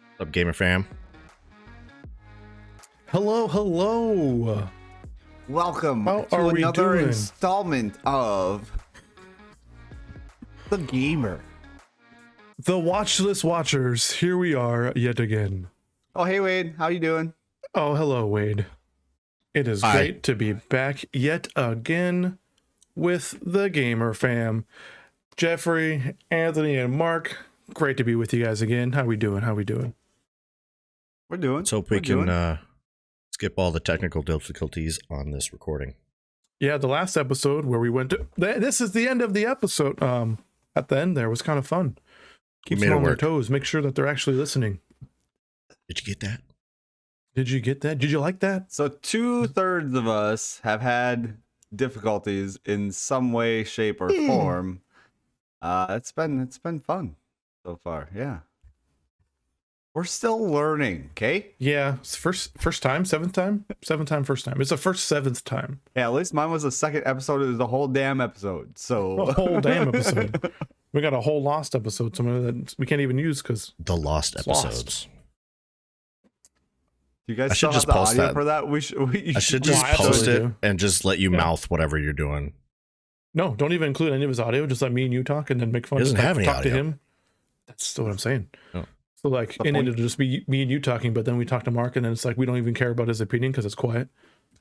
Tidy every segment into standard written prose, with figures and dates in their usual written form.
What's up, Gamer fam? Hello, hello. Welcome How to are we another doing? installment of the Gamer. The watchless watchers, here we are yet again. Oh, hey Wade, how you doing? Oh, hello, Wade. It is Hi. great to be back yet again with the Gamer fam. Jeffrey, Anthony, and Mark, great to be with you guys again. How we doing? How we doing? We're doing. Let's hope we can skip all the technical difficulties on this recording. Yeah, the last episode where we went to... This is the end of the episode. At the end there was kind of fun. Keep made them it on their work. toes. Make sure that they're actually listening. Did you get that? Did you get that? Did you like that? So 2/3 of us have had difficulties in some way, shape, or form. It's been fun so far. Yeah. We're still learning, okay? Yeah, it's first time, seventh time, first time. It's the first seventh time. Yeah, at least mine was the second episode. It was the whole damn episode. So A whole damn episode. We got a whole lost episode, some of that we can't even use because The lost lost. episodes. you guys I still should have just the post audio that. for that? We I should Well, just I post absolutely it do. and just let you Yeah. mouth whatever you're doing. no, don't even include any of his audio. Just let me and you talk, and then make fun. He doesn't just, have any talk audio. to him. That's still what I'm saying. Oh. So like, The and point- it'll just be me and you talking, but then we talk to Mark, and then it's like we don't even care about his opinion because it's quiet.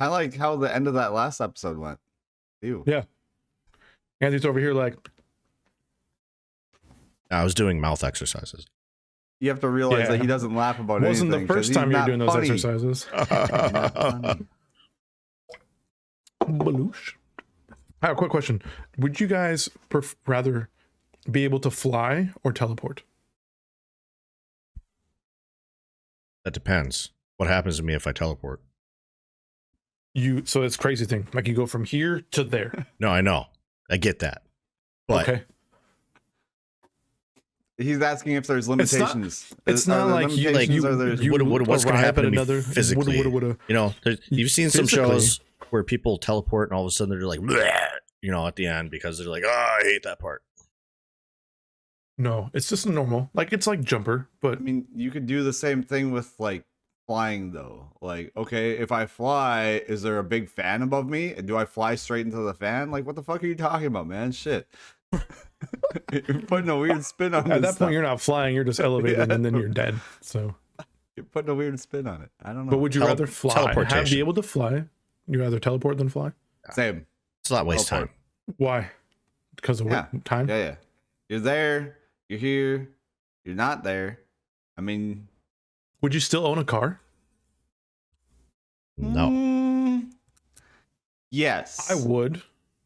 I like how the end of that last episode went. Ew. Yeah. Andy's over here like, I was doing mouth exercises. You have to realize Yeah. that he doesn't laugh about wasn't anything. the 'cause first he's time you're not doing those funny. exercises. He's not funny. Baloosh. I have a quick question. Would you guys rather be able to fly or teleport? That depends. What happens to me if I teleport? So it's a crazy thing. Like you go from here to there. No, I know. I get that. But Okay. He's asking if there's not- limitations. It's Are not there like you limitations or there's- what's gonna arrive happen at to me another physically? woulda. you know, you've seen some Physically. shows where people teleport and all of a sudden they're like, "Bleh," you know, at the end because they're like, oh, I hate that part. No, it's just normal. Like it's like jumper, but I mean, you could do the same thing with like flying though. Like, okay, if I fly, is there a big fan above me? Do I fly straight into the fan? Like, what the fuck are you talking about, man? Shit. You're putting a weird spin on at this that stuff. point you're not flying, you're just elevated Yeah. and then you're dead. So You're putting a weird spin on it. I don't know. but would you Tele- rather fly? Have teleportation. be able to fly? You rather teleport than fly? Same. It's not waste Teleport. time. Why? Because of Yeah. time? Yeah. You're there. You're here. You're not there. I mean, Would you still own a car? No. Yes. I would.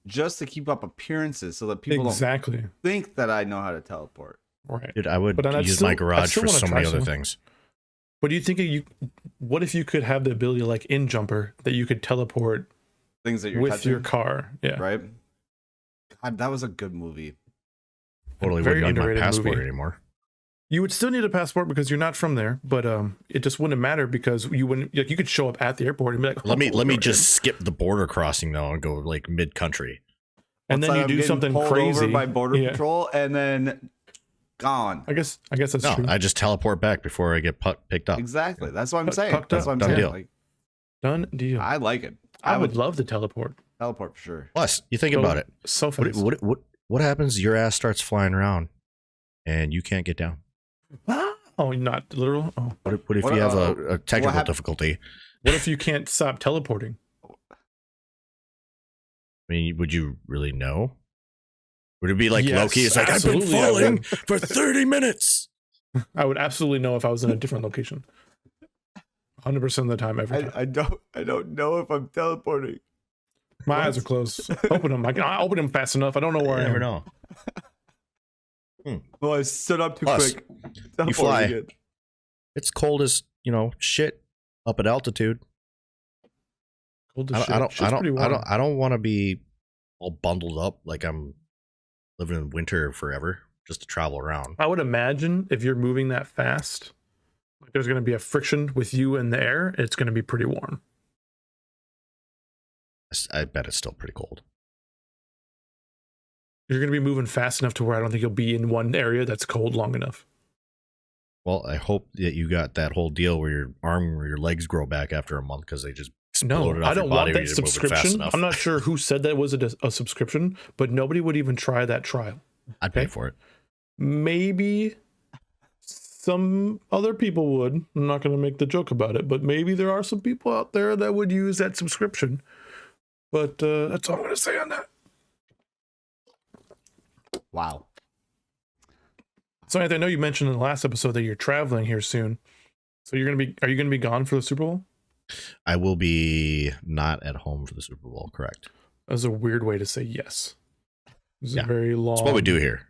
Just to keep up appearances so that people Exactly. don't think that I know how to teleport. Right. Dude, I would But then I'd use still- my I'd garage still for wanna so try many other some. things. But do you think what if you could have the ability like in jumper that you could teleport Things that you're with touching, your car? Yeah. right? God, that was a good movie. Totally Very wouldn't need my underrated passport movie. anymore. You would still need a passport because you're not from there, but it just wouldn't matter because you wouldn't like you could show up at the airport and be like, Let me "Oh, you're just skip the border crossing though and go like mid country. and Once then you I'm do getting something pulled crazy over by border Yeah. patrol and then gone. I guess that's No, true. I just teleport back before I get picked up. Exactly. That's what I'm Pucked saying. up. That's what I'm Done saying. deal. Like, Done deal. I like it. I would love to teleport. teleport for sure. Plus, you think So- about it. So What, fast. what happens? Your ass starts flying around, and you can't get down. Oh, not literal. Oh, What if What- you have a technical hap- difficulty? what if you can't stop teleporting? I mean, would you really know? Would it be like Yes, Loki? It's like I've been absolutely, I falling would. for 30 minutes. I would absolutely know if I was in a different location. 100% of the time, every time. I don't know if I'm teleporting. My eyes are closed. Open them. I open them fast enough. I don't know where You I never am. know. Well, I stood up too Plus, quick. you Teleporting fly. again. It's cold as shit up at altitude. Cold as shit. I Shit's pretty warm. don't want to be all bundled up like I'm living in winter forever just to travel around. I would imagine if you're moving that fast, like there's going to be a friction with you in the air. It's going to be pretty warm. I bet it's still pretty cold. You're going to be moving fast enough to where I don't think you'll be in one area that's cold long enough. Well, I hope that you got that whole deal where your arm or your legs grow back after a month because they just exploded No, off I your don't body want when that you didn't move it fast subscription. enough. I'm not sure who said that was a subscription, but nobody would even try that trial. I'd pay for it. Maybe some other people would. I'm not going to make the joke about it, but maybe there are some people out there that would use that subscription. But that's all I'm going to say on that. Wow. So Anthony, I know you mentioned in the last episode that you're traveling here soon. So are you going to be gone for the Super Bowl? I will be not at home for the Super Bowl, correct? That's a weird way to say yes. This is Yeah. very long. That's what we do here.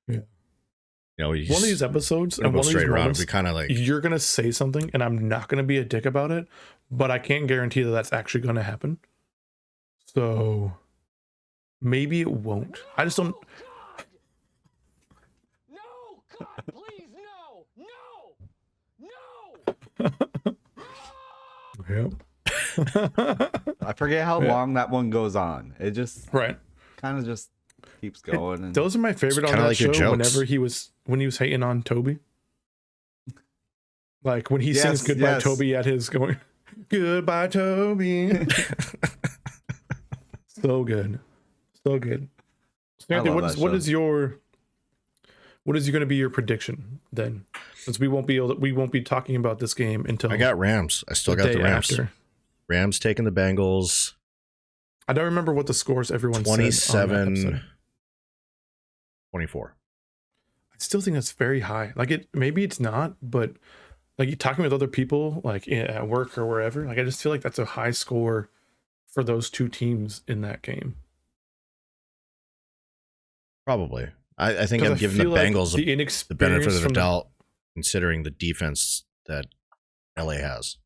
Yeah. You know, One of these episodes and go one of these straight around. moments, We kind of like you're going to say something and I'm not going to be a dick about it, but I can't guarantee that that's actually going to happen. So maybe it won't. I just don't. No, God, please, no. Yep. I forget how Yeah. long that one goes on. It just Right. kind of just keeps going. And Those are my favorite on kinda that like your show. jokes. Whenever when he was hating on Toby, like when he sings Yes, "Goodbye, yes. Toby" at his going, "Goodbye, Toby." So good, so good. So I Anthony, love what is that what show. is your going to be your prediction then? Since we won't be talking about this game until I got Rams. I still got the day Rams. after. Rams taking the Bengals. I don't remember what the scores everyone said on that 27 episode. 24. I still think that's very high. Like maybe it's not, but like you talking with other people, like at work or wherever, like I just feel like that's a high score for those two teams in that game. Probably. I think 'Cause I'm I giving the feel like Bengals the the inexperience benefit of the from doubt, considering the defense that LA has.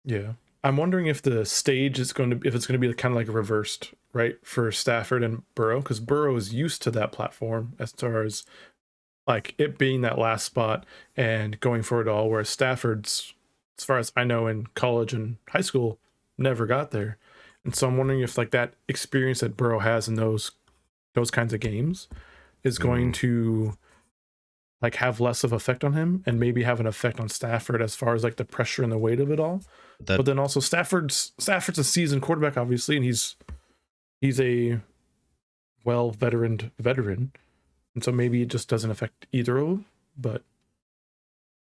Yeah, I'm wondering if the stage is if it's going to be kind of like reversed, right, for Stafford and Burrow, because Burrow is used to that platform as far as like it being that last spot and going for it all, whereas Stafford's, as far as I know, in college and high school, never got there. And so I'm wondering if like that experience that Burrow has in those kinds of games is going to like have less of effect on him and maybe have an effect on Stafford as far as like the pressure and the weight of it all. But then also Stafford's a seasoned quarterback, obviously, and he's a veteran, and so maybe it just doesn't affect either of them. But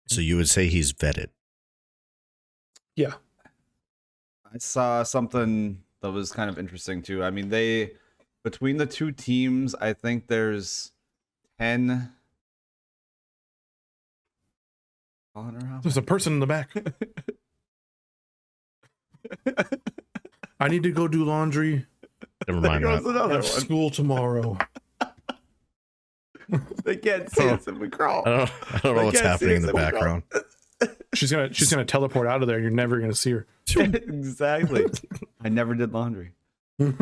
So you would say he's vetted. yeah, I saw something that was kind of interesting too. I mean, between the two teams, I think there's 10. there's a person in the back. I need to go do laundry. Never mind There goes that. I another have one. school tomorrow. They can't see us if we crawl. I don't know what's happening in the background. She's gonna teleport out of there. You're never gonna see her. Exactly. I never did laundry. Sitting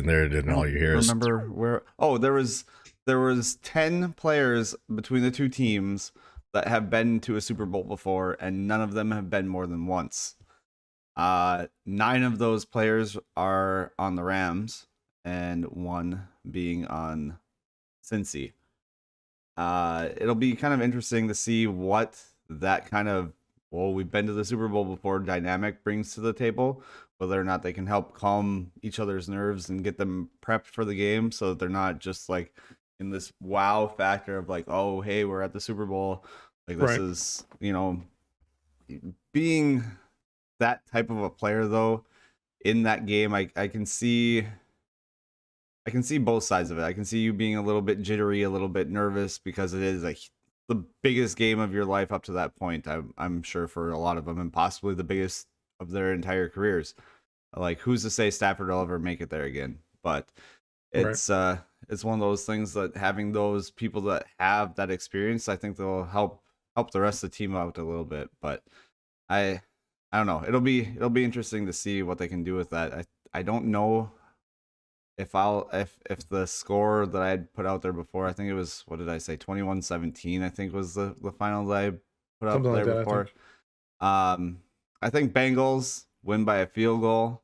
there, and all you hear is Remember where? Oh, there was 10 players between the two teams that have been to a Super Bowl before, and none of them have been more than once. 9 of those players are on the Rams, and 1 being on Cincy. It'll be kind of interesting to see what that kind of, well, we've been to the Super Bowl before dynamic brings to the table, whether or not they can help calm each other's nerves and get them prepped for the game so that they're not just like in this wow factor of like, oh, hey, we're at the Super Bowl. Like this Right. is, being that type of a player though in that game, I can see both sides of it. I can see you being a little bit jittery, a little bit nervous because it is like the biggest game of your life up to that point. I'm sure for a lot of them, and possibly the biggest of their entire careers. Like, who's to say Stafford will ever make it there again? But it's one of those things that having those people that have that experience, I think they'll help the rest of the team out a little bit. But I don't know. It'll be interesting to see what they can do with that. I don't know if the score that I had put out there before, I think it was, what did I say, 21-17, I think was the final that I put out Something there like that, I before. think. I think Bengals win by a field goal.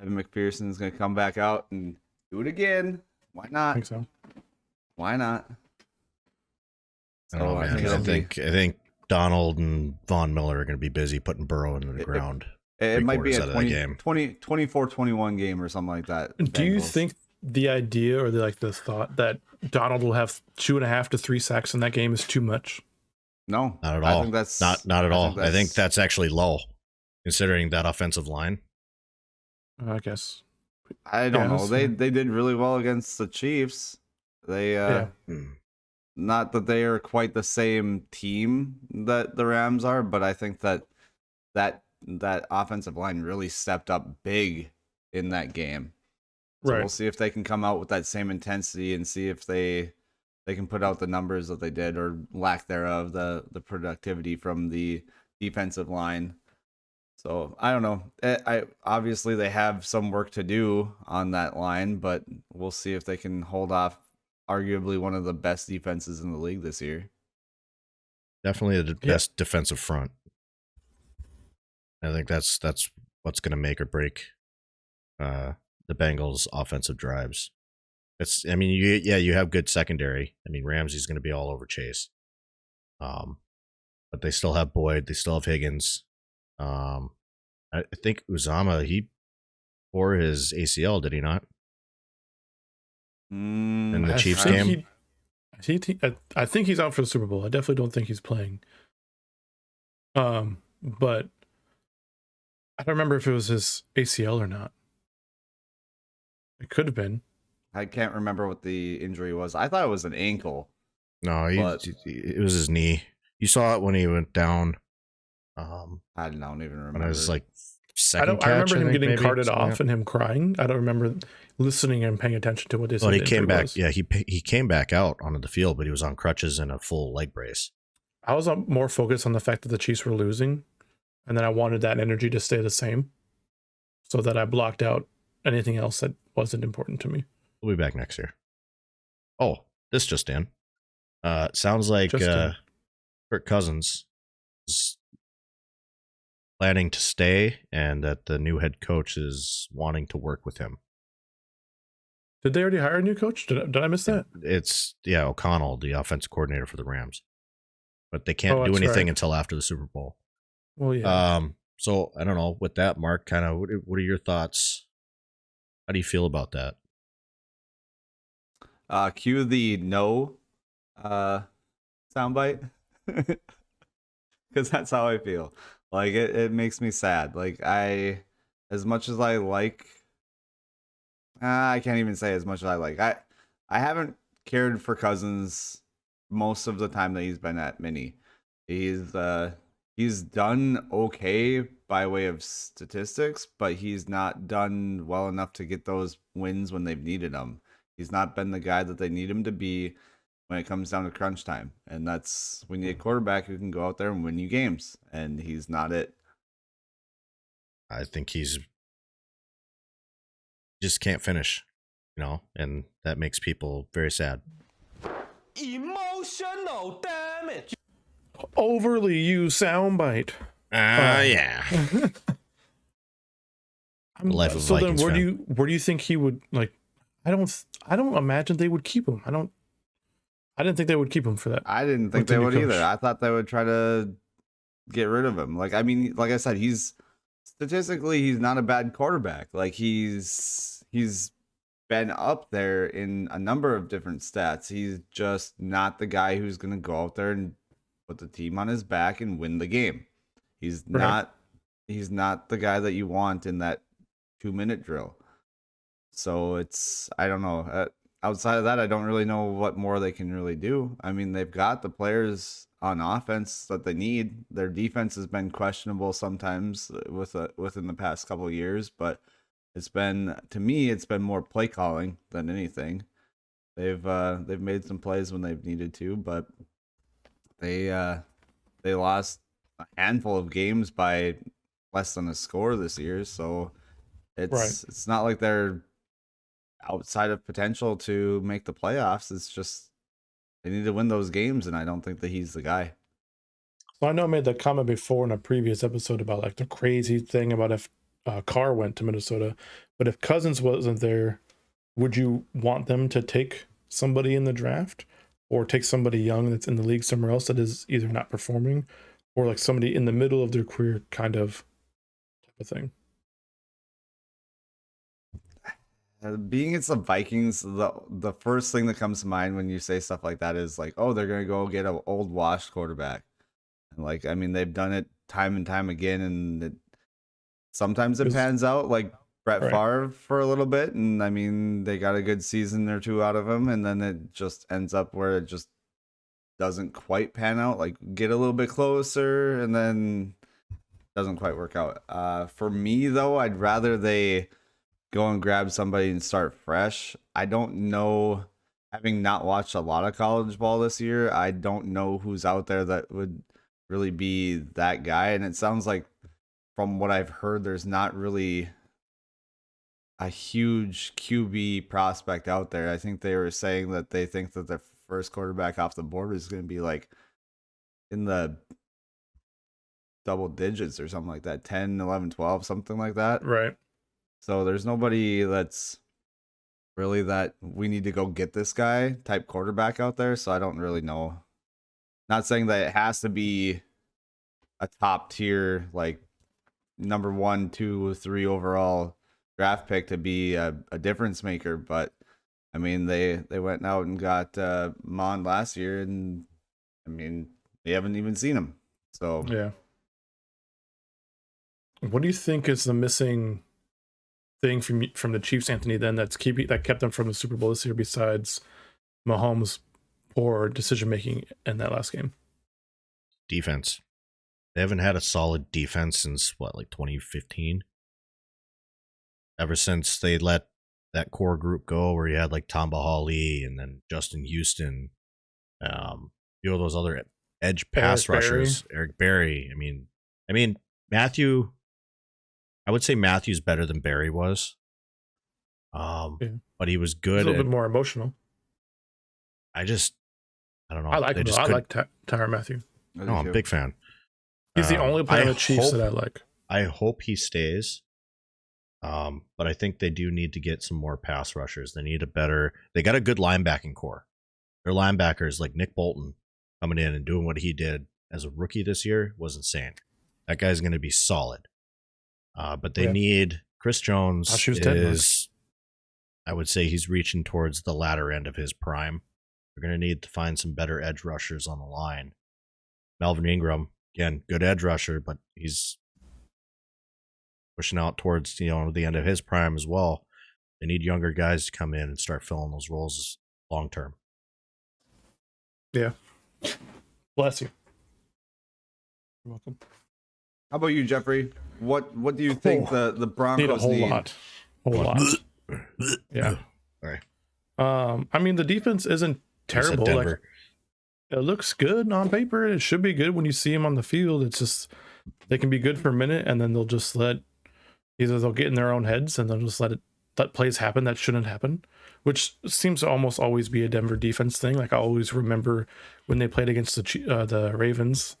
Evan McPherson's going to come back out and do it again. Why I not? think so. Why not? I don't know, I man. think I it'll be. think Donald and Von Miller are going to be busy putting Burrow into the ground. It might be Three-quarters a out of that game. 24-21 game or something like that. Do you Bengals. think the idea or the thought that Donald will have 2.5 to 3 sacks in that game is too much? No, Not at all. I think that's not at all. I think that's that's actually low, considering that offensive line. I guess. I don't know. Yes. They did really well against the Chiefs. They Yeah. not that they are quite the same team that the Rams are, but I think that offensive line really stepped up big in that game. So Right. we'll see if they can come out with that same intensity and see if they can put out the numbers that they did or lack thereof, the productivity from the defensive line. So I don't know. I obviously they have some work to do on that line, but we'll see if they can hold off arguably one of the best defenses in the league this year. Definitely the Yeah. best defensive front. I think that's what's going to make or break the Bengals' offensive drives. I mean, you have good secondary. I mean, Ramsey's going to be all over Chase. But they still have Boyd. They still have Higgins. I think Uzama, he tore his ACL, did he not? In the Chiefs game? I think he's out for the Super Bowl. I definitely don't think he's playing. But I don't remember if it was his ACL or not. It could have been. I can't remember what the injury was. I thought it was an ankle. No, But- it was his knee. You saw it when he went down. I don't even remember. When I was like I second don't. I remember catch, him think, getting maybe, carted something like off and him crying. I don't remember listening and paying attention to what they said. Well, he the came injury back. was. Yeah, he came back out onto the field, but he was on crutches and a full leg brace. I was more focused on the fact that the Chiefs were losing, and then I wanted that energy to stay the same, so that I blocked out anything else that wasn't important to me. We'll be back next year. Oh, this just in. Sounds like Just in. Kirk Cousins is planning to stay, and that the new head coach is wanting to work with him. Did they already hire a new coach? Did I miss that? It's O'Connell, the offensive coordinator for the Rams, but they can't do that's anything right. until after the Super Bowl. Well, yeah. So I don't know. With that, Mark, kind of, what are your thoughts? How do you feel about that? Cue the no soundbite. Because that's how I feel. Like it makes me sad. Like as much as I like, I can't even say as much as I like. I haven't cared for Cousins most of the time that he's been at Mini. He's done okay by way of statistics, but he's not done well enough to get those wins when they've needed them. He's not been the guy that they need him to be when it comes down to crunch time. And that's when you need a quarterback who can go out there and win you games. And he's not it. I think he's just can't finish, and that makes people very sad. Emotional damage. Overly used soundbite. Yeah. The life of So then, Vikings where fan. do you think he would like? I don't imagine they would keep him. I didn't think they would keep him for that. I didn't think With the they new would coach. either. I thought they would try to get rid of him. Like, I mean, like I said, he's statistically he's not a bad quarterback. Like he's been up there in a number of different stats. He's just not the guy who's gonna go out there and put the team on his back and win the game. He's Right. not the guy that you want in that 2-minute drill. So I don't know. Outside of that, I don't really know what more they can really do. I mean, they've got the players on offense that they need. Their defense has been questionable sometimes within the past couple of years, but to me, it's been more play calling than anything. They've made some plays when they've needed to, but they lost a handful of games by less than a score this year. So it's not like they're outside of potential to make the playoffs. It's just they need to win those games, and I don't think that he's the guy. So I know I made that comment before in a previous episode about like the crazy thing about if Carr went to Minnesota, but if Cousins wasn't there, would you want them to take somebody in the draft or take somebody young that's in the league somewhere else that is either not performing or like somebody in the middle of their career kind of type of thing? Being it's the Vikings, the first thing that comes to mind when you say stuff like that is like, oh, they're gonna go get an old washed quarterback. And like, I mean, they've done it time and time again, and sometimes it pans out. Like Brett Favre for a little bit, and I mean, they got a good season or two out of him, and then it just ends up where it just doesn't quite pan out. Like get a little bit closer, and then doesn't quite work out. For me though, I'd rather they go and grab somebody and start fresh. I don't know, having not watched a lot of college ball this year, I don't know who's out there that would really be that guy. And it sounds like from what I've heard, there's not really a huge QB prospect out there. I think they were saying that they think that their first quarterback off the board is going to be like in the double digits or something like that, 10, 11, 12, something like that. Right. So there's nobody that's really that we need to go get this guy type quarterback out there. So I don't really know. Not saying that it has to be a top tier, like number 1, 2, 3 overall draft pick to be a difference maker. But I mean, they went out and got Mon last year, and I mean, they haven't even seen him. So yeah. What do you think is the missing thing from the Chiefs, Anthony, then that kept them from the Super Bowl this year besides Mahomes' poor decision making in that last game? Defense. They haven't had a solid defense since like 2015. Ever since they let that core group go, where you had like Tamba Hawley and then Justin Houston, a few of those other edge pass rushers, Eric Berry. I mean Matthew. I would say Matthew's better than Barry was. But he was good. He's a little bit more emotional. I don't know. I like him. I like Tyrann Mathieu. No, I'm a big fan. He's the only player on the Chiefs that I like. I hope he stays. But I think they do need to get some more pass rushers. They got a good linebacking core. Their linebackers like Nick Bolton coming in and doing what he did as a rookie this year was insane. That guy's going to be solid. But they need Chris Jones I would say he's reaching towards the latter end of his prime. They're going to need to find some better edge rushers on the line. Melvin Ingram, again, good edge rusher, but he's pushing out towards the end of his prime as well. They need younger guys to come in and start filling those roles long term. Yeah. Bless you. You're welcome. How about you, Jeffrey? What do you think the Broncos need? A whole lot. Yeah. Sorry. I mean, the defense isn't terrible. Like, it looks good on paper. It should be good when you see them on the field. It's just they can be good for a minute, and then they'll just they'll get in their own heads, and they'll just let plays happen that shouldn't happen, which seems to almost always be a Denver defense thing. Like I always remember when they played against the Ravens,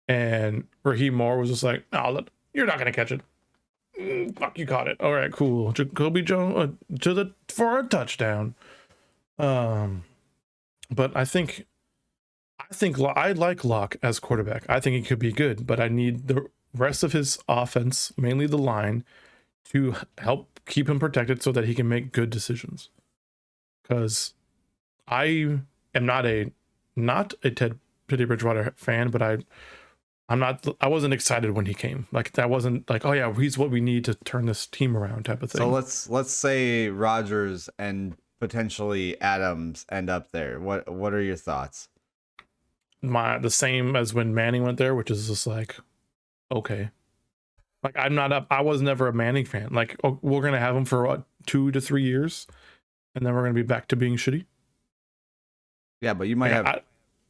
and Raheem Moore was just like, "Oh, you're not gonna catch it. Fuck, you caught it. All right, cool. Jacoby Jones for a touchdown." But I think I like Locke as quarterback. I think he could be good, but I need the rest of his offense, mainly the line, to help keep him protected so that he can make good decisions. Because I am not a Teddy Bridgewater fan, but I wasn't excited when he came. Like that wasn't like, oh yeah, he's what we need to turn this team around type of thing. So let's say Rodgers and potentially Adams end up there. What are your thoughts? The same as when Manning went there, which is just like, okay. Like I was never a Manning fan. Like, oh, we're gonna have him for what, 2 to 3 years, and then we're gonna be back to being shitty. Yeah, but you might have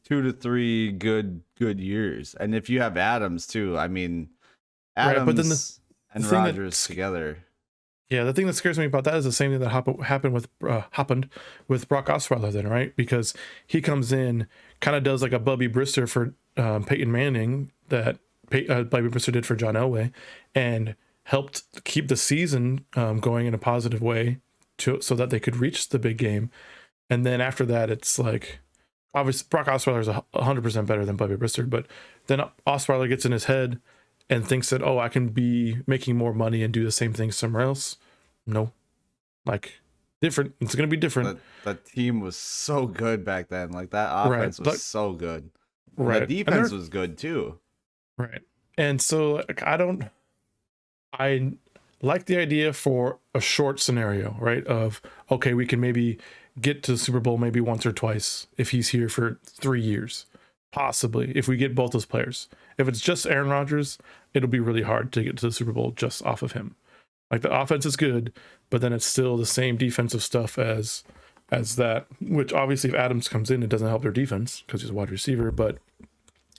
2 to 3 good years, and if you have Adams too, I mean, Adams but then and Rodgers together. Yeah, the thing that scares me about that is the same thing that happened with Brock Osweiler then, right? Because he comes in, kind of does like a Bubby Brister for Peyton Manning that Bobby Brister did for John Elway, and helped keep the season going in a positive way so that they could reach the big game. And then after that, it's like, obviously Brock Osweiler is 100% better than Bobby Brister, but then Osweiler gets in his head and thinks that, oh, I can be making more money and do the same thing somewhere else. No, like different. It's going to be different. That team was so good back then. Like that offense was so good. And Right. the defense was good too. Right. And so like, I like the idea for a short scenario, right? Of, okay, we can maybe get to the Super Bowl maybe once or twice if he's here for 3 years, possibly, if we get both those players. If it's just Aaron Rodgers, it'll be really hard to get to the Super Bowl just off of him. Like the offense is good, but then it's still the same defensive stuff as that, which obviously if Adams comes in, it doesn't help their defense because he's a wide receiver, but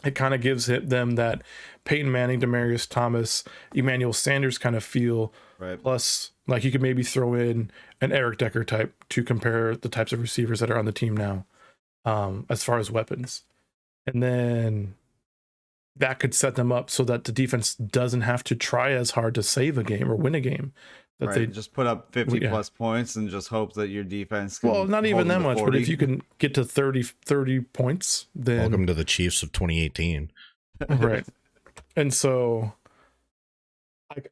it kind of gives them that Peyton Manning, Demaryius Thomas, Emmanuel Sanders kind of feel. Right. Plus, like you could maybe throw in an Eric Decker type to compare the types of receivers that are on the team now, as far as weapons. And then that could set them up so that the defense doesn't have to try as hard to save a game or win a game. That Right. they Just put up 50 plus points and just hope that your defense can well, not even hold that them to much, 40. but if you can get to 30 points, then Welcome to the Chiefs of 2018. right. And so like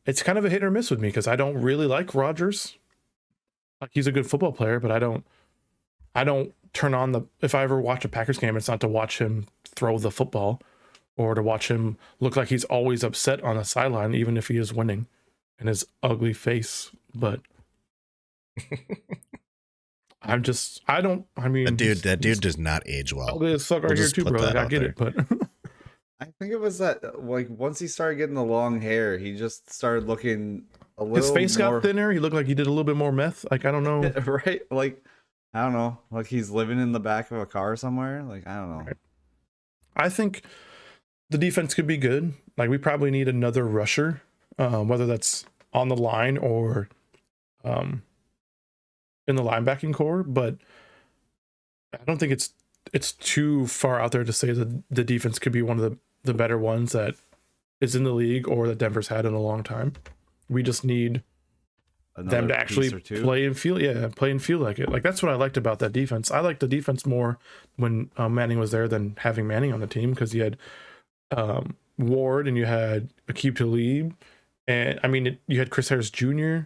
it's kind of a hit or miss with me because I don't really like Rodgers. Like he's a good football player, but I don't turn on if I ever watch a Packers game, it's not to watch him throw the football or to watch him look like he's always upset on the sideline, even if he is winning, and his ugly face. But I mean, That dude does not age well. ugly as fuck right We'll here just too, put bro. that Like, I out get there. it, but I think it was that like once he started getting the long hair, he just started looking a little his face more... got thinner. He looked like he did a little bit more meth. Like, I don't know. right? Like I don't know, like he's living in the back of a car somewhere. Like I don't know. Right. I think the defense could be good. Like we probably need another rusher, whether that's on the line or in the linebacking core. But I don't think it's too far out there to say that the defense could be one of the better ones that is in the league or that Denver's had in a long time. We just need Another them to actually piece or two. play and feel like it. Like that's what I liked about that defense. I liked the defense more when Manning was there than having Manning on the team because you had Ward and you had Aqib Talib, and I mean you had Chris Harris Jr.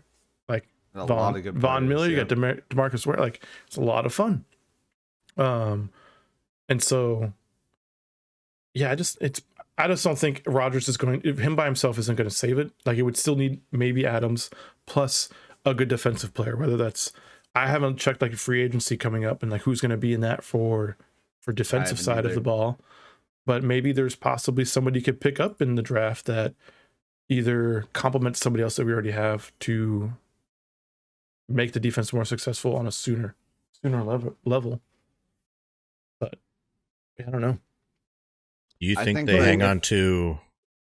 like A lot of good Von players, Miller. You yeah. got DeMarcus Ware. Like it's a lot of fun. And so yeah, I just don't think Rodgers is going. If him by himself isn't going to save it. Like it would still need maybe Adams plus a good defensive player. Whether that's I haven't checked like free agency coming up and like who's going to be in that for defensive haven't side of either. the ball. But maybe there's possibly somebody you could pick up in the draft that either complements somebody else that we already have to make the defense more successful on a sooner level. But yeah, I don't know. You I think think they like hang if- on to?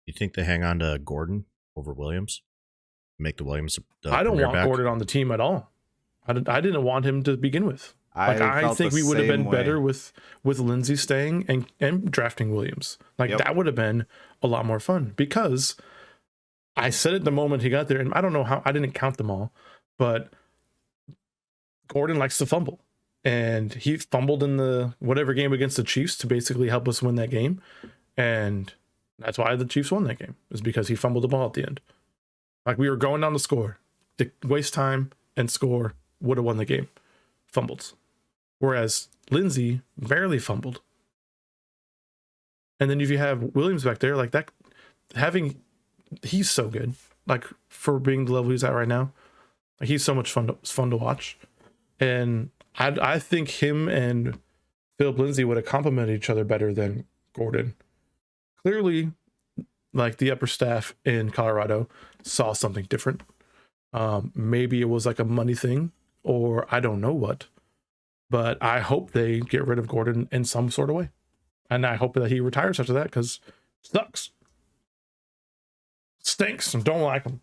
You think they hang on to Gordon over Williams? Make the Williams. The I don't premier want back? Gordon on the team at all. I didn't want him to begin with. Like I felt think the we would have same been way. better with Lindsey staying and drafting Williams. Like Yep. that would have been a lot more fun because I said it the moment he got there, and I don't know how I didn't count them all, but Gordon likes to fumble. And he fumbled in the whatever game against the Chiefs to basically help us win that game. And that's why the Chiefs won that game, is because he fumbled the ball at the end. Like we were going down to score, to waste time and score, would have won the game. Fumbles. Whereas Lindsey barely fumbled. And then if you have Williams back there, like that, he's so good. Like for being the level he's at right now, like he's so much fun to watch. And I think him and Philip Lindsay would have complemented each other better than Gordon. Clearly, like the upper staff in Colorado saw something different. Maybe it was like a money thing, or I don't know what. But I hope they get rid of Gordon in some sort of way. And I hope that he retires after that because it sucks. Stinks and don't like him.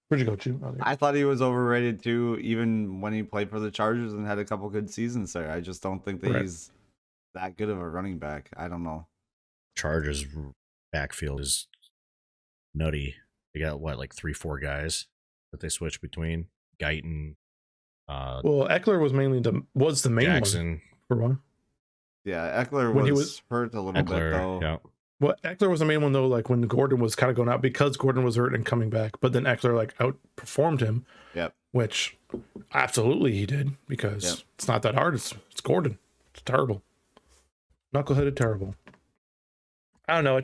Where'd you go, Chew? Oh, there. I thought he was overrated too, even when he played for the Chargers and had a couple good seasons there. I just don't think that Right. he's that good of a running back. I don't know. Chargers backfield is nutty. They got what, like 3-4 guys that they switch between. Guyton, Well, Eckler was the main one Jackson, for one. Yeah, Eckler When he was was- hurt a little bit Eckler. though. Yeah. Well, Eckler was the main one though, like when Gordon was kind of going out because Gordon was hurt and coming back, but then Eckler like outperformed him, Yep. which absolutely he did because Yep. it's not that hard. It's Gordon. It's terrible. Knuckleheaded terrible. I don't know.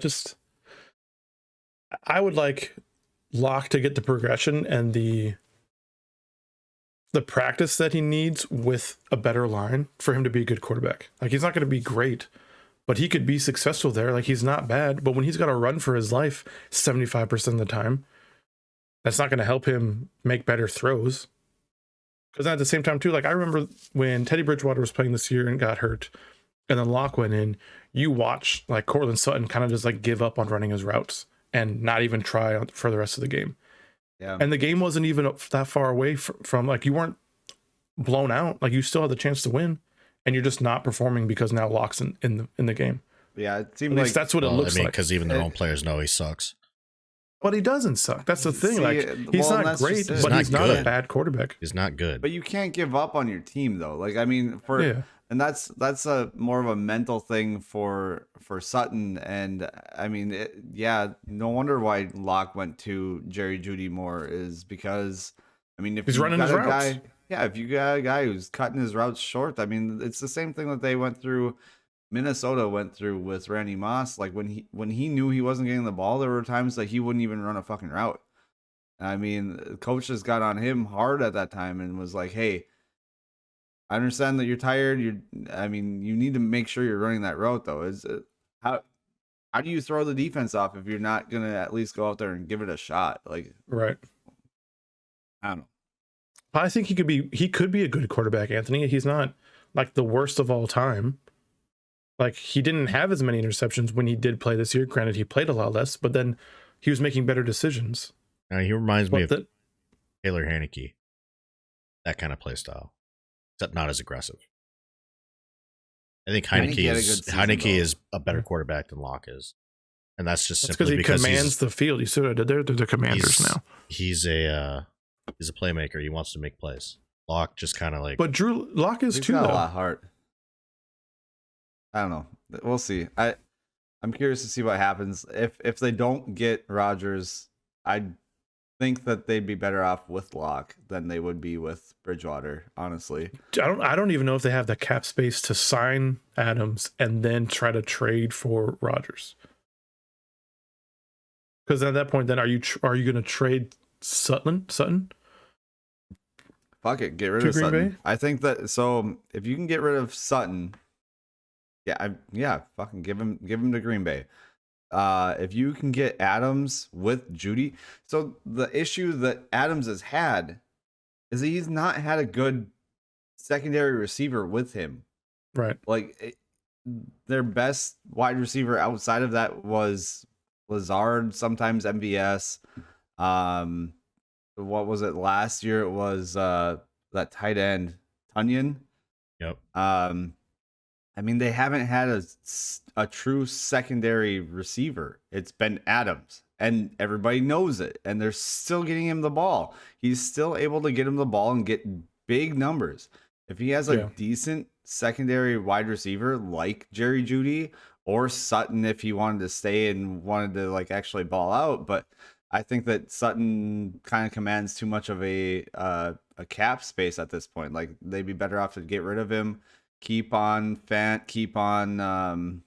I would like Locke to get the progression and the practice that he needs with a better line for him to be a good quarterback. Like he's not going to be great, but he could be successful there. Like he's not bad, but when he's got to run for his life 75% of the time, that's not going to help him make better throws. Because at the same time too, like I remember when Teddy Bridgewater was playing this year and got hurt, and then Locke went in, you watch like Cortland Sutton kind of just like give up on running his routes and not even try for the rest of the game. Yeah. And the game wasn't even that far away from like you weren't blown out. Like you still had the chance to win, and you're just not performing because now Locke's in the game. Yeah, it At seemed least like that's what it Well, looks I mean, like. because even their own players know he sucks. But he doesn't suck. That's the thing. See, Like he's well, not that's great, just it. but He's he's not not a good. bad quarterback. He's not good. but you can't give up on your team though. Like I mean, for Yeah. and that's a more of a mental thing for Sutton. And I mean, yeah, no wonder why Locke went to Jerry Judy more is because I mean, if He's you running got his a routes. guy, yeah, if you got a guy who's cutting his routes short, I mean, it's the same thing that they went through. Minnesota went through with Randy Moss. Like when he knew he wasn't getting the ball, there were times that he wouldn't even run a fucking route. I mean, coaches got on him hard at that time and was like, "Hey, I understand that you're tired. I mean, you need to make sure you're running that route, though. How do you throw the defense off if you're not gonna at least go out there and give it a shot? Like, Right. I don't know. I think he could be a good quarterback, Anthony. He's not like the worst of all time. Like he didn't have as many interceptions when he did play this year. Granted, he played a lot less, but then he was making better decisions. He reminds me But of Taylor Haneke. That kind of play style, except not as aggressive. I think Haneke Heineke had a is good season, Heineke though. is a better quarterback than Locke is, and that's just that's because simply he because commands the field. You see what I did there? They're the commanders he's, now. he's a playmaker. He wants to make plays. Locke just kind of like But Locke is He's too got a though. lot of heart. I don't know. We'll see. I'm curious to see what happens if they don't get Rodgers. I think that they'd be better off with Locke than they would be with Bridgewater. Honestly. I don't even know if they have the cap space to sign Adams and then try to trade for Rodgers. Because at that point, then are you going to trade Sutton? Fuck it, get rid To of Green Sutton. Bay? I think that so if you can get rid of Sutton, fucking give him to Green Bay. If you can get Adams with Judy, so the issue that Adams has had is that he's not had a good secondary receiver with him. Right. Like their best wide receiver outside of that was Lazard, sometimes MVS. What was it last year? It was that tight end Tunyon. Yep. I mean, they haven't had a true secondary receiver. It's been Adams, and everybody knows it, and they're still getting him the ball. He's still able to get him the ball and get big numbers. If he has a decent secondary wide receiver like Jerry Judy or Sutton, if he wanted to stay and wanted to like actually ball out, but I think that Sutton kind of commands too much of a cap space at this point. Like they'd be better off to get rid of him, keep on Fant, keep on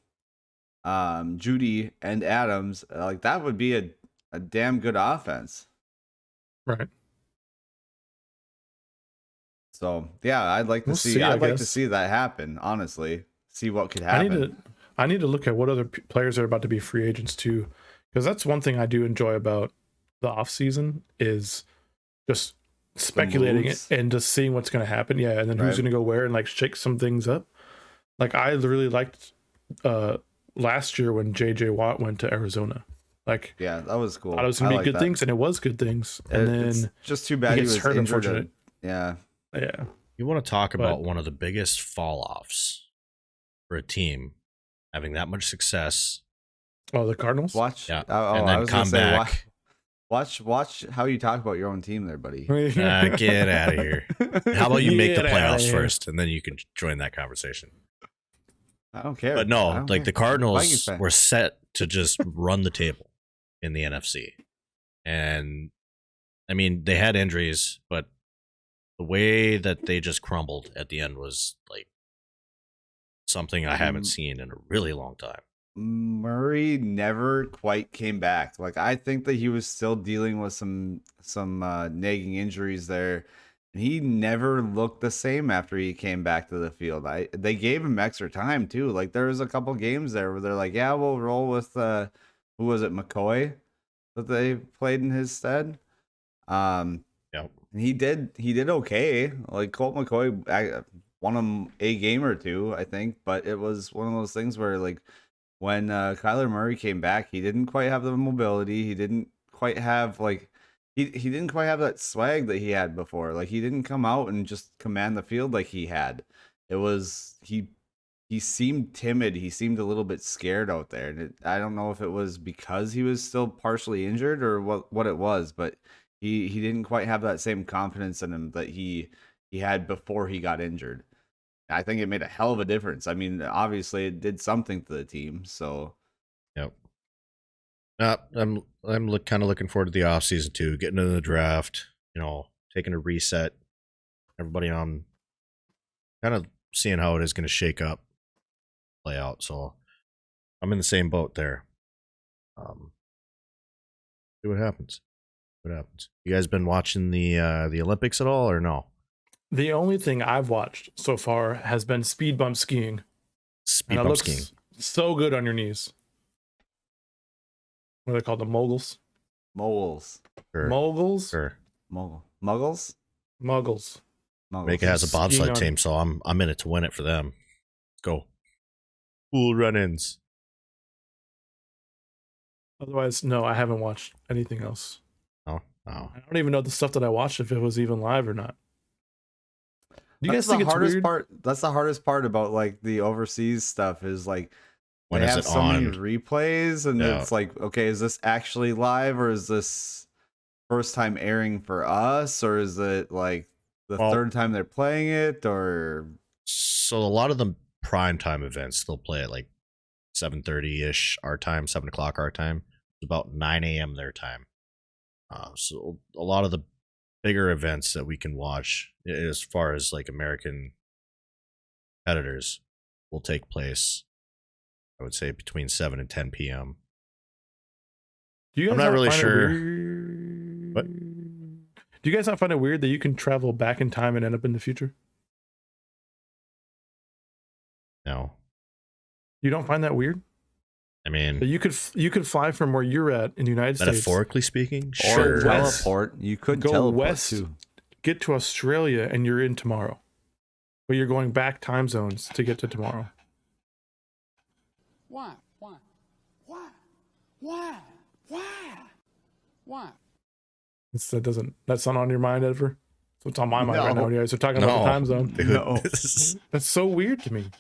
Judy and Adams. Like that would be a damn good offense. Right. So yeah, I'd like to We'll see. see, I I'd like to guess. see that happen. Honestly, see what could happen. I need to look at what other players are about to be free agents too, because that's one thing I do enjoy about the off season is just speculating it moves. and just seeing what's going to happen. Yeah, and then who's Right. going to go where and like shake some things up. Like I really liked last year when JJ Watt went to Arizona. Like Yeah, that was cool. I thought it was going to be like good that. things, and it was good things. And It's then just too bad he gets was hurt, injured. unfortunately. Yeah, yeah, You want to talk But- about one of the biggest fall offs for a team having that much success. Oh, the Cardinals. Watch. Yeah, Oh, and I then was gonna come say, back. watch how you talk about your own team there, buddy. Get out of here. How about you make the Get outta playoffs here. first, and then you can join that conversation. I don't care. But I no, don't like care. the I'm a Vikings Cardinals fan. were set to just run the table in the NFC. And I mean, they had injuries, but the way that they just crumbled at the end was like something I haven't seen in a really long time. Murray never quite came back. Like I think that he was still dealing with some nagging injuries there. And he never looked the same after he came back to the field. They gave him extra time too. Like there was a couple games there where they're like, yeah, we'll roll with who was it, McCoy, that they played in his stead. Yep. And he did okay. Like Colt McCoy won him a game or two, I think, but it was one of those things where like when Kyler Murray came back, he didn't quite have the mobility. He didn't quite have like he didn't quite have that swag that he had before. Like he didn't come out and just command the field like he had. It was he seemed timid. He seemed a little bit scared out there. And I don't know if it was because he was still partially injured or what it was, but he didn't quite have that same confidence in him that he had before he got injured. I think it made a hell of a difference. I mean, obviously it did something to the team. So, Yep. I'm kind of looking forward to the offseason too, getting into the draft, taking a reset, everybody on, kind of seeing how it is going to shake up, play out. So I'm in the same boat there. See what happens. What happens? You guys been watching the Olympics at all or no? The only thing I've watched so far has been speed bump skiing. Speed And it bump looks skiing. so good on your knees. What are they called? The moguls? moguls. Sure. Moguls? Sure. Muggles? Muggles. Jamaica has a Skiing bobsled on- team, so I'm in it to win it for them. Go. Cool run-ins. Otherwise, no, I haven't watched anything else. Oh. I don't even know the stuff that I watched, if it was even live or not. Do you That's guys think the it's hardest weird? part. That's the hardest part about like the overseas stuff is like When they is have it so on? many replays, and Yeah. it's like, okay, is this actually live or is this first time airing for us, or is it like the Well- third time they're playing it, or So a lot of the primetime events, they'll play at like 7:30-ish our time, 7 o'clock our time. It's about 9 a.m. their time. So a lot of the bigger events that we can watch, as far as like American competitors, will take place, I would say, between 7 and 10 p.m. Do you guys I'm not not really find it sure. weird- What? Do you guys not find it weird that you can travel back in time and end up in the future? No. You don't find that weird? I That mean, you could fly from where you're at in the United States, metaphorically speaking, or sure. west. teleport? You could Go teleport west. too. get to Australia, and you're in tomorrow. But you're going back time zones to get to tomorrow. Why? Why? Why? Why? Why? Why? That's not on your mind ever? So it's on my mind right No. now. You guys are talking about the time zone. Dude, No. That's so weird to me.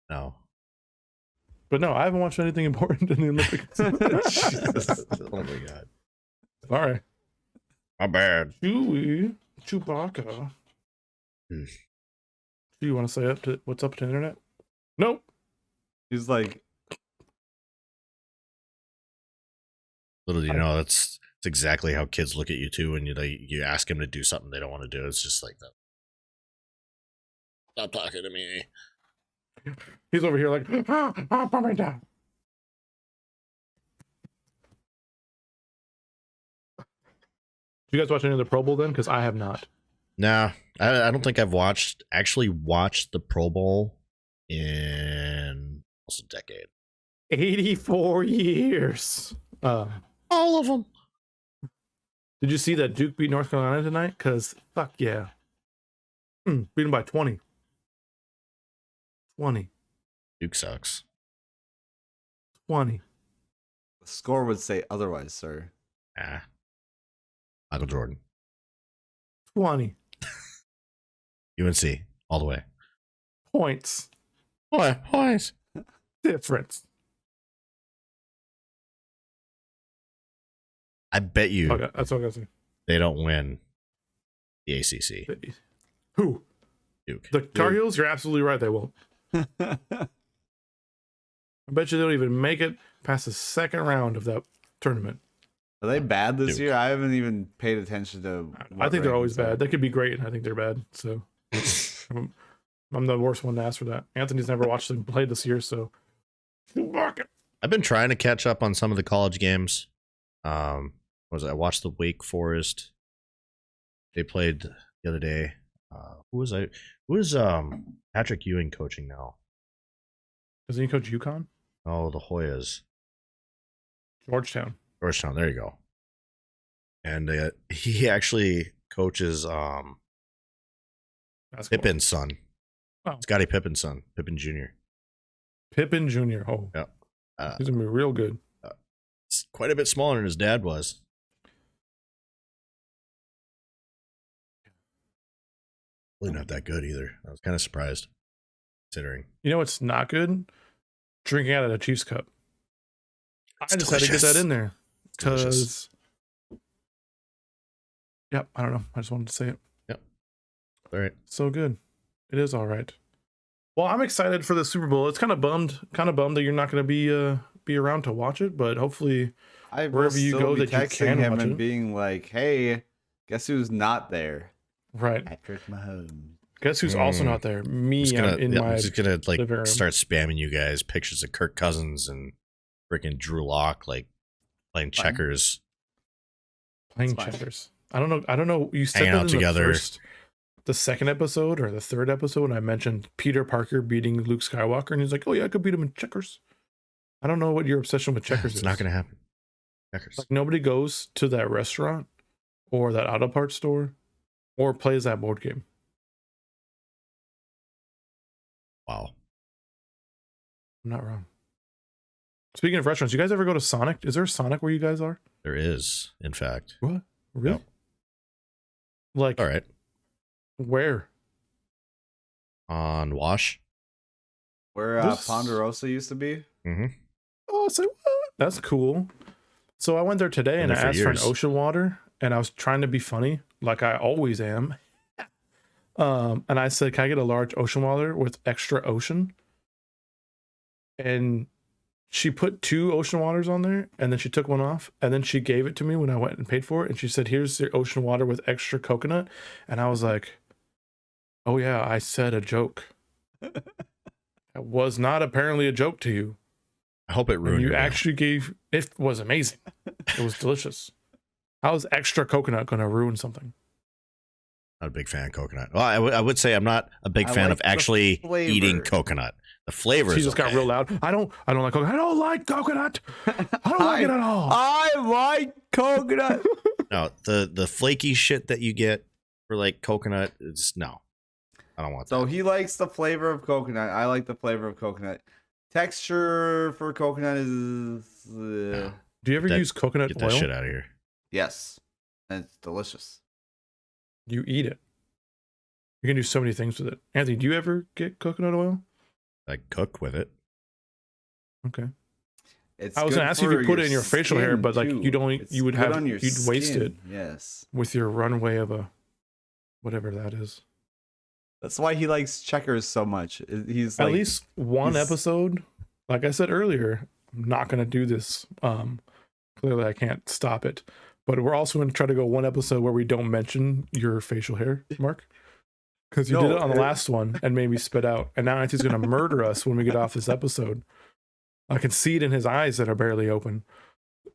No. But no, I haven't watched anything important in the Olympics. Jesus. Oh my god. Sorry. My bad. Chewbacca. Hmm. Do you want to say what's up to the internet? Nope. He's like, Little do you know, that's exactly how kids look at you too when you ask them to do something they don't want to do. It's just like that. Stop talking to me. He's over here like, put me down. Did you guys watch any of the Pro Bowl then? Because I have not. Nah, I don't think I've actually watched the Pro Bowl in almost a decade. 84 years. All of them. Did you see that Duke beat North Carolina tonight? Because fuck yeah. Beat them by 20. 20. Duke sucks. 20. the score would say otherwise, sir. Ah. Michael Jordan. 20. UNC all the way. points Points. difference. I bet you Okay, that's what I gotta say. they don't win the ACC. Who? Duke. The Tar Heels? You're absolutely right. They won't. I bet you they don't even make it past the second round of that tournament. Are they bad this Duke. year? I haven't even paid attention to. I think they're always rankings are. bad. They could be great, and I think they're bad. So I'm the worst one to ask for that. Anthony's never watched them play this year, so I've been trying to catch up on some of the college games. I watched the Wake Forest. They played the other day. Who is Patrick Ewing coaching now? doesn't he coach UConn? Oh, the Hoyas. Georgetown. There you go. And he actually coaches Basketball. Pippen's son. Oh. Scottie Pippen's son, Pippen Jr. Pippen Jr. Oh, Yeah. he's gonna be real good. It's quite a bit smaller than his dad was. Really not that good either. I was kind of surprised, considering. You know what's not good? Drinking out of a Chiefs cup. It's I just had to get that delicious. in there Delicious. because. Yep, I don't know. I just wanted to say it. All right. So good. It is all right. Well, I'm excited for the Super Bowl. It's kind of bummed that you're not going to be around to watch it, but hopefully I will wherever you still go be that you texting can him watch and it. being like, "Hey, guess who's not there? Right. Patrick Mahomes." Guess who's also not there? Me. I'm My just gonna living room. start spamming you guys pictures of Kirk Cousins and freaking Drew Lock like playing Fine. checkers. playing It's fine. checkers. I don't know. You said Hanging that out in together. the second episode or the third episode, and I mentioned Peter Parker beating Luke Skywalker, and he's like, "Oh yeah, I could beat him in checkers." I don't know what your obsession with checkers It's is. not gonna happen. Checkers. Like nobody goes to that restaurant or that auto parts store or plays that board game. Wow. I'm not wrong. Speaking of restaurants, you guys ever go to Sonic? Is there a Sonic where you guys are? There is, in fact. What? Really? Yep. Like All right. where? On Wash. Where This- Ponderosa used to be. Mm-hmm. Oh, so what? That's cool. So I went there today and I Been there for asked for an years. ocean water, and I was trying to be funny, like I always am. And I said, "Can I get a large ocean water with extra ocean?" And she put 2 ocean waters on there, and then she took one off, and then she gave it to me when I went and paid for it, and she said, "Here's your ocean water with extra coconut." And I was like, "Oh yeah, I said a joke." It was not apparently a joke to you. I hope it And ruined you your day. actually gave it. Was amazing. It was delicious. How is extra coconut going to ruin something? Not a big fan of coconut. Well, I would say I'm not a big I fan like of the actually flavor. eating coconut. The flavor She is just okay. got real loud. I don't like coconut. I don't like coconut. I don't like it at all. I like coconut. No, the flaky shit that you get for like coconut is no. I don't want that. So he likes the flavor of coconut. I like the flavor of coconut. Texture for coconut is Do you ever That- use coconut Get that oil? shit out of here. yes, and it's delicious. You eat it. You can do so many things with it. Anthony, do you ever get coconut oil? I cook with it. Okay. It's I was gonna good ask you if you for put it in your facial hair, skin, but, like, too. you don't- It's you would good have- on your you'd waste skin. it. Yes, With your runway of a whatever that is. that's why he likes checkers so much. He's At like, least one he's- episode. Like I said earlier, I'm not gonna do this. Clearly I can't stop it. But we're also gonna try to go one episode where we don't mention your facial hair, Mark. Because you did No, it on the it- last one and made me spit out. And now Anthony's gonna murder us when we get off this episode. I can see it in his eyes that are barely open.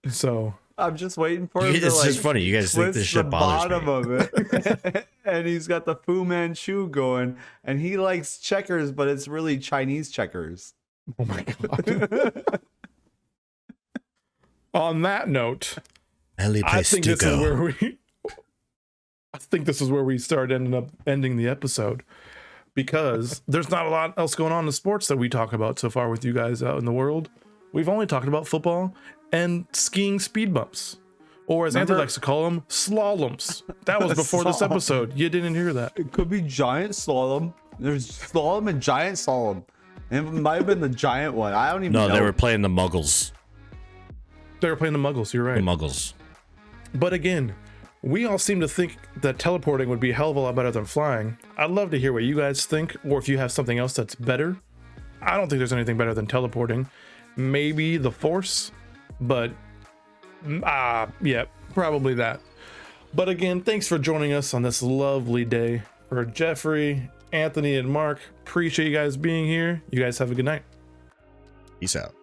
So I'm just waiting for him It's to like just funny. You guys think twist this shit the bothers bottom me. of it, and he's got the Fu Manchu going, and he likes checkers, but it's really Chinese checkers. oh my god. On that note, Only I place think to this go. is where we I think this is where we start ending the episode, because there's not a lot else going on in the sports that we talk about so far with you guys out in the world. We've only talked about football and skiing speed bumps, or as Anthony Remember- likes to call them, slaloms. That was before this Slalom. episode. You didn't hear that. It could be giant slalom, There's Solemn and Giant Solemn. It might have been the giant one. I don't even know. No, they were playing the Muggles. They were playing the Muggles. You're right. The Muggles. But again, we all seem to think that teleporting would be a hell of a lot better than flying. I'd love to hear what you guys think, or if you have something else that's better. I don't think there's anything better than teleporting. Maybe the Force, but yeah, probably that. But again, thanks for joining us on this lovely day. For Jeffrey, Anthony, and Mark, appreciate you guys being here. You guys have a good night. Peace out.